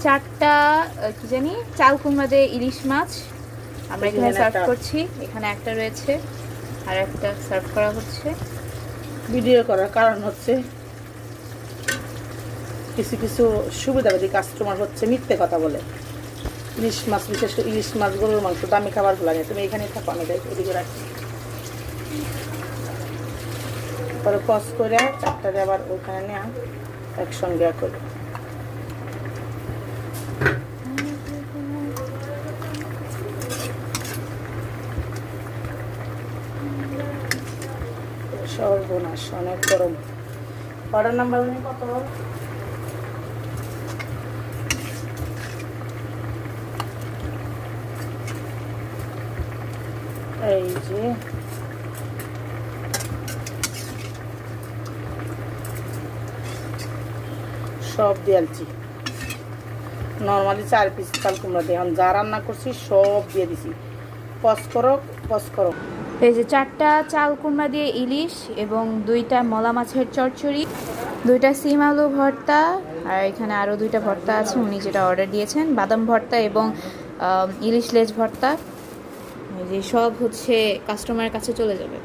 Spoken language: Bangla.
4টা কি জানি চাল কুমড়া দিয়ে ইলিশ মাছ আমরা এখানে সার্ভ করছি। এখানে একটা রয়েছে আর একটা সার্ভ করা হচ্ছে। ভিডিও করার কারণ হচ্ছে কিছু কিছু সুবিধাবাদী কাস্টমার হচ্ছে মিথ্যে কথা বলে। ইলিশ মাছ, বিশেষ করে ইলিশ মাছ, গরুর মাংস, দামি খাবারগুলো নিয়ে তুমি এখানেই থাকো, আমি এদিকে রাখি। পরে পজ করে 4টা আবার ওইখানে নেওয়া একসঙ্গে করে। সর্বনাশ, অনেক গরম। অর্ডার নাম্বার কত? এই যে সব দিয়েছি, নর্মালি 4 পিস চাল কুমড়া দিয়ে এখন যা রান্না করছি সব দিয়ে দিছি। পজ করো, পজ করো। এই যে 4টা চাল কুমড়া দিয়ে ইলিশ এবং 2টা মলা মাছের চচ্চড়ি, 2টা সিম আলু ভর্তা, আর এখানে আরও 2টা ভর্তা আছে উনি যেটা অর্ডার দিয়েছেন, বাদাম ভর্তা এবং ইলিশ লেজ ভর্তা। এই যে সব হচ্ছে কাস্টমারের কাছে চলে যাবে।